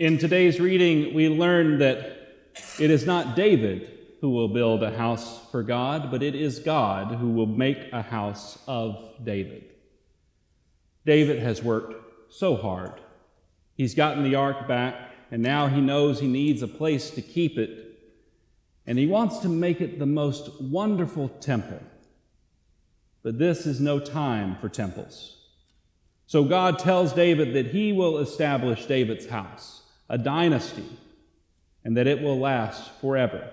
In today's reading, we learn that it is not David who will build a house for God, but it is God who will make a house of David. David has worked so hard. He's gotten the ark back, and now he knows he needs a place to keep it, and he wants to make it the most wonderful temple. But this is no time for temples. So God tells David that he will establish David's house, a dynasty, and that it will last forever.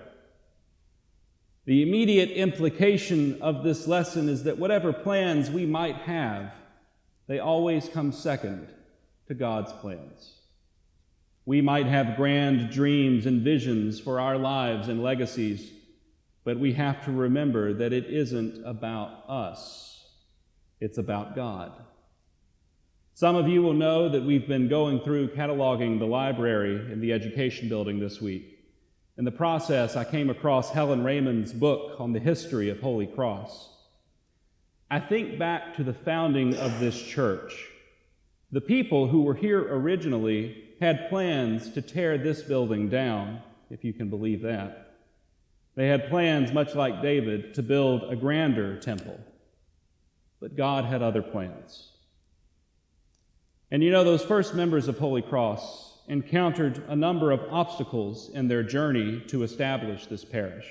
The immediate implication of this lesson is that whatever plans we might have, they always come second to God's plans. We might have grand dreams and visions for our lives and legacies, but we have to remember that it isn't about us. It's about God. Some of you will know that we've been going through cataloging the library in the education building this week. In the process, I came across Helen Raymond's book on the history of Holy Cross. I think back to the founding of this church. The people who were here originally had plans to tear this building down, if you can believe that. They had plans, much like David, to build a grander temple. But God had other plans. And you know, those first members of Holy Cross encountered a number of obstacles in their journey to establish this parish.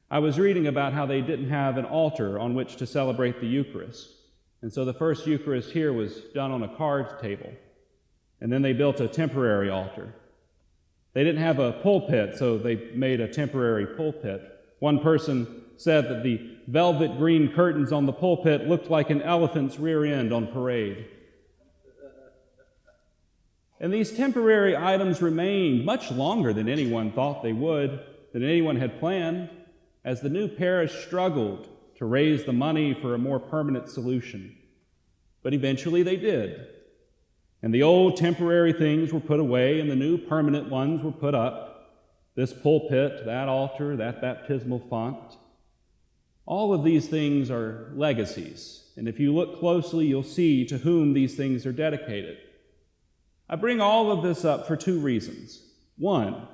I was reading about how they didn't have an altar on which to celebrate the Eucharist. And so the first Eucharist here was done on a card table. And then they built a temporary altar. They didn't have a pulpit, so they made a temporary pulpit. One person said that the velvet green curtains on the pulpit looked like an elephant's rear end on parade. And these temporary items remained much longer than anyone thought they would, than anyone had planned, as the new parish struggled to raise the money for a more permanent solution. But eventually they did. And the old temporary things were put away, and the new permanent ones were put up. This pulpit, that altar, that baptismal font. All of these things are legacies. And if you look closely, you'll see to whom these things are dedicated. I bring all of this up for two reasons. One,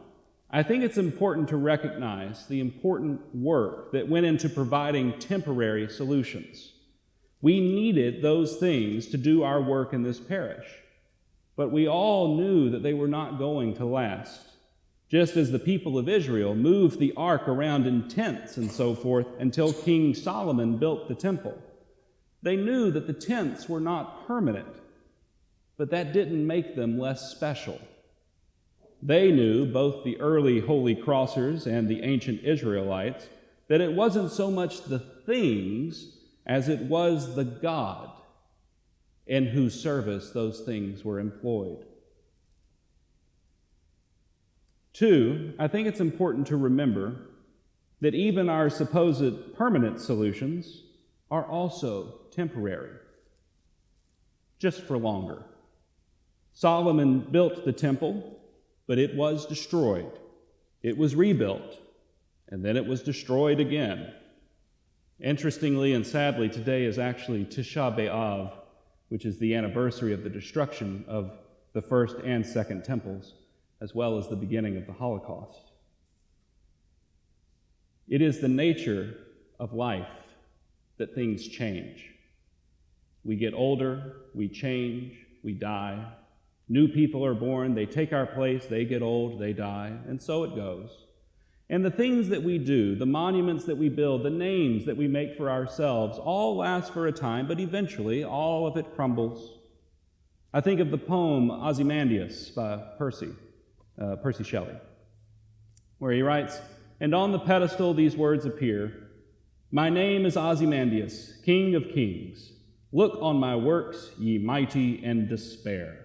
I think it's important to recognize the important work that went into providing temporary solutions. We needed those things to do our work in this parish, but we all knew that they were not going to last. Just as the people of Israel moved the ark around in tents and so forth until King Solomon built the temple. They knew that the tents were not permanent, but that didn't make them less special. They knew, both the early Holy Crossers and the ancient Israelites, that it wasn't so much the things as it was the God in whose service those things were employed. Two, I think it's important to remember that even our supposed permanent solutions are also temporary, just for longer. Solomon built the temple, but it was destroyed. It was rebuilt, and then it was destroyed again. Interestingly and sadly, today is actually Tisha B'Av, which is the anniversary of the destruction of the first and second temples, as well as the beginning of the Holocaust. It is the nature of life that things change. We get older, we change, we die. New people are born, they take our place, they get old, they die, and so it goes. And the things that we do, the monuments that we build, the names that we make for ourselves, all last for a time, but eventually all of it crumbles. I think of the poem Ozymandias by Percy Shelley, where he writes, "And on the pedestal these words appear, 'My name is Ozymandias, King of Kings. Look on my works, ye mighty, and despair.'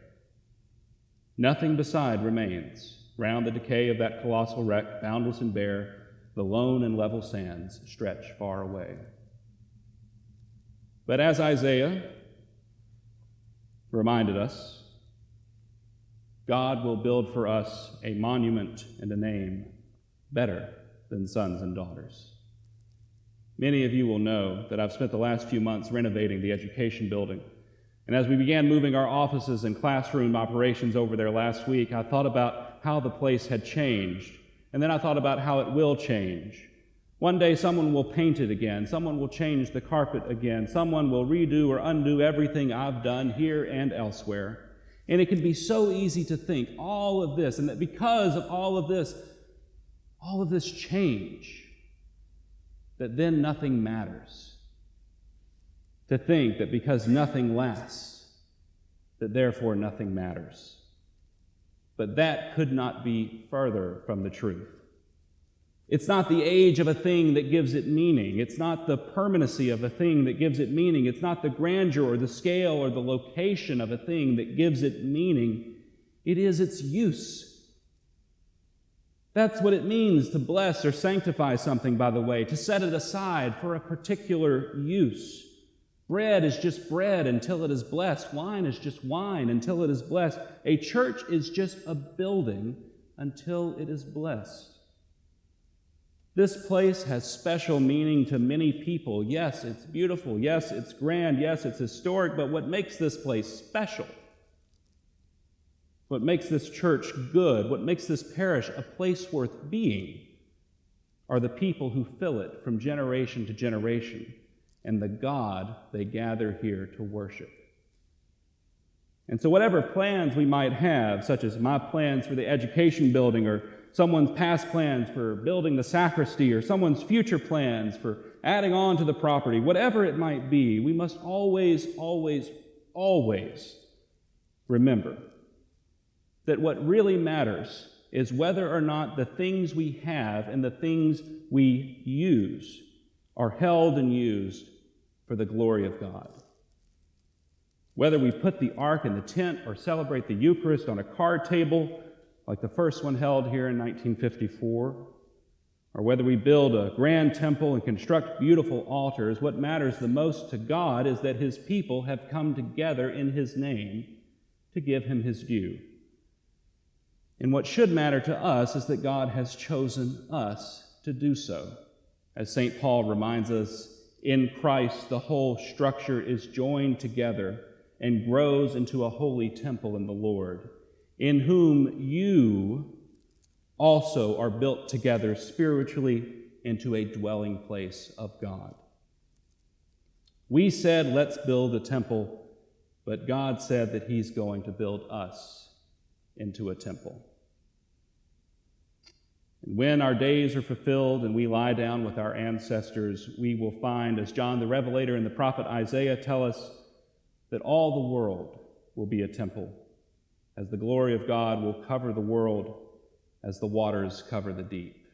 Nothing beside remains. Round the decay of that colossal wreck, boundless and bare, the lone and level sands stretch far away." But as Isaiah reminded us, God will build for us a monument and a name better than sons and daughters. Many of you will know that I've spent the last few months renovating the education building And as we began moving our offices and classroom operations over there last week, I thought about how the place had changed. And then I thought about how it will change. One day someone will paint it again. Someone will change the carpet again. Someone will redo or undo everything I've done here and elsewhere. And it can be so easy to think all of this, and that because of all of this change, that then nothing matters. To think that because nothing lasts, that therefore nothing matters. But that could not be further from the truth. It's not the age of a thing that gives it meaning. It's not the permanency of a thing that gives it meaning. It's not the grandeur or the scale or the location of a thing that gives it meaning. It is its use. That's what it means to bless or sanctify something, by the way, to set it aside for a particular use. Bread is just bread until it is blessed. Wine is just wine until it is blessed. A church is just a building until it is blessed. This place has special meaning to many people. Yes, it's beautiful. Yes, it's grand. Yes, it's historic. But what makes this place special, what makes this church good, what makes this parish a place worth being, are the people who fill it from generation to generation, and the God they gather here to worship. And so whatever plans we might have, such as my plans for the education building, or someone's past plans for building the sacristy, or someone's future plans for adding on to the property, whatever it might be, we must always, always, always remember that what really matters is whether or not the things we have and the things we use are held and used for the glory of God. Whether we put the ark in the tent or celebrate the Eucharist on a card table, like the first one held here in 1954, or whether we build a grand temple and construct beautiful altars, what matters the most to God is that His people have come together in His name to give Him His due. And what should matter to us is that God has chosen us to do so. As St. Paul reminds us, in Christ the whole structure is joined together and grows into a holy temple in the Lord, in whom you also are built together spiritually into a dwelling place of God. We said, let's build a temple, but God said that He's going to build us into a temple. And when our days are fulfilled and we lie down with our ancestors, we will find, as John the Revelator and the prophet Isaiah tell us, that all the world will be a temple, as the glory of God will cover the world as the waters cover the deep.